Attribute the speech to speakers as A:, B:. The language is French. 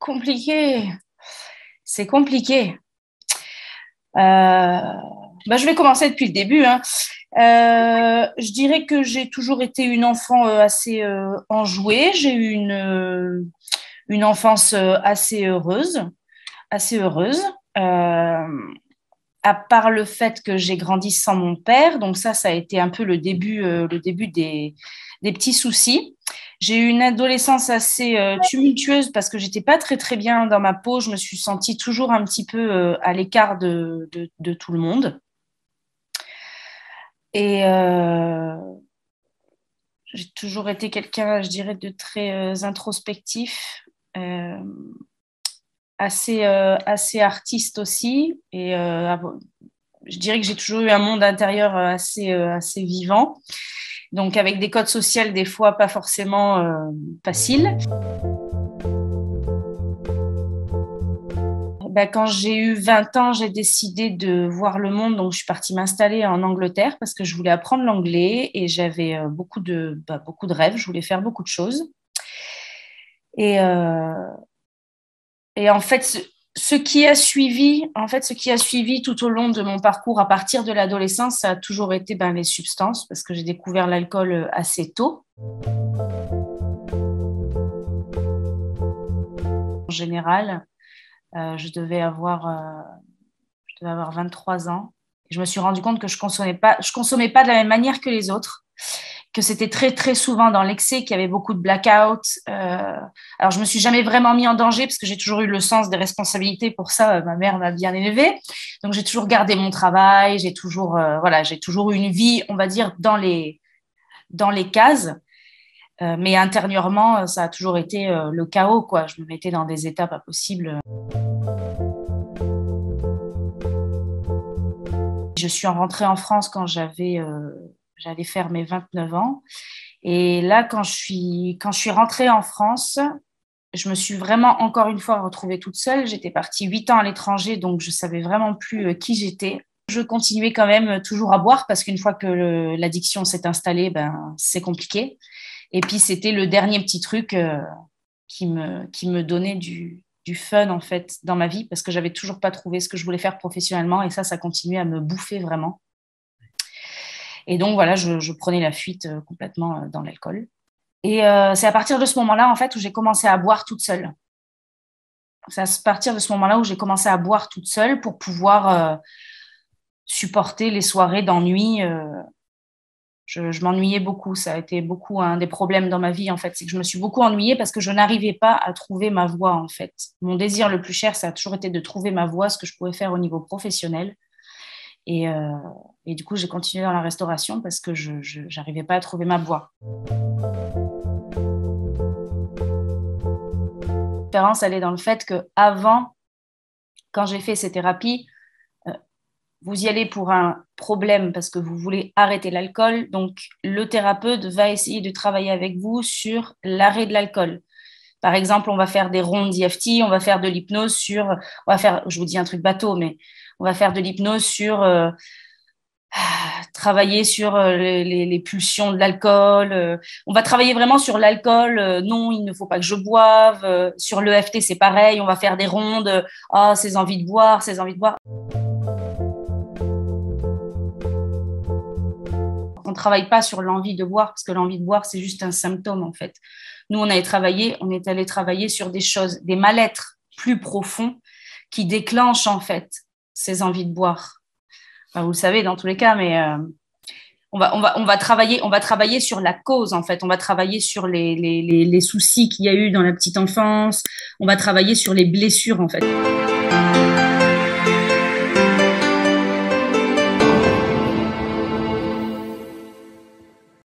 A: compliqué. C'est compliqué. Je vais commencer depuis le début, hein. Je dirais que j'ai toujours été une enfant assez enjouée. J'ai eu une enfance assez heureuse, assez heureuse. Euh, à part le fait que j'ai grandi sans mon père, donc ça a été un peu le début des petits soucis. J'ai eu une adolescence assez tumultueuse parce que j'étais pas très très bien dans ma peau. Je me suis sentie toujours un petit peu à l'écart de tout le monde. Et j'ai toujours été quelqu'un, je dirais, de très introspectif, euh, assez artiste aussi. Et je dirais que j'ai toujours eu un monde intérieur assez vivant. Donc avec des codes sociaux des fois pas forcément faciles. Quand j'ai eu 20 ans, j'ai décidé de voir le monde. Donc je suis partie m'installer en Angleterre parce que je voulais apprendre l'anglais et j'avais beaucoup de rêves. Je voulais faire beaucoup de choses. Et, euh, et en fait, ce qui a suivi tout au long de mon parcours à partir de l'adolescence, ça a toujours été les substances parce que j'ai découvert l'alcool assez tôt. En général, je devais avoir 23 ans. Et je me suis rendu compte que je consommais pas de la même manière que les autres, que c'était très, très souvent dans l'excès, qu'il y avait beaucoup de blackout. Alors, je me suis jamais vraiment mis en danger parce que j'ai toujours eu le sens des responsabilités. Pour ça, ma mère m'a bien élevée. Donc, j'ai toujours gardé mon travail. J'ai toujours eu une vie, on va dire, dans les cases. Mais intérieurement, ça a toujours été le chaos, quoi. Je me mettais dans des états pas possibles. Je suis rentrée en France quand j'allais faire mes 29 ans. Et là, quand je suis rentrée en France, je me suis vraiment encore une fois retrouvée toute seule. J'étais partie 8 ans à l'étranger, donc je savais vraiment plus qui j'étais. Je continuais quand même toujours à boire parce qu'une fois que l'addiction s'est installée, c'est compliqué. Et puis, c'était le dernier petit truc qui me donnait du fun, en fait, dans ma vie parce que j'avais toujours pas trouvé ce que je voulais faire professionnellement et ça continuait à me bouffer vraiment. Et donc, voilà, je prenais la fuite complètement dans l'alcool. Et c'est à partir de ce moment-là, en fait, où j'ai commencé à boire toute seule. C'est à partir de ce moment-là où j'ai commencé à boire toute seule pour pouvoir supporter les soirées d'ennui. Je m'ennuyais beaucoup. Ça a été beaucoup un des problèmes dans ma vie, en fait. C'est que je me suis beaucoup ennuyée parce que je n'arrivais pas à trouver ma voie, en fait. Mon désir le plus cher, ça a toujours été de trouver ma voie, ce que je pouvais faire au niveau professionnel. Et du coup, j'ai continué dans la restauration parce que je n'arrivais pas à trouver ma voie. La différence, elle est dans le fait qu'avant, quand j'ai fait ces thérapies, vous y allez pour un problème parce que vous voulez arrêter l'alcool. Donc, le thérapeute va essayer de travailler avec vous sur l'arrêt de l'alcool. Par exemple, on va faire des rondes d'EFT, on va faire de l'hypnose je vous dis un truc bateau, mais on va faire de l'hypnose sur travailler sur les pulsions de l'alcool. On va travailler vraiment sur l'alcool. Non, il ne faut pas que je boive. Sur l'EFT, c'est pareil. On va faire des rondes. Ces envies de boire, ces envies de boire. On ne travaille pas sur l'envie de boire parce que l'envie de boire, c'est juste un symptôme, en fait. Nous, on est allé travailler sur des choses, des mal-être plus profonds qui déclenchent, en fait, ces envies de boire. Enfin, vous le savez, dans tous les cas, mais on va travailler sur la cause, en fait. On va travailler sur les soucis qu'il y a eu dans la petite enfance. On va travailler sur les blessures, en fait.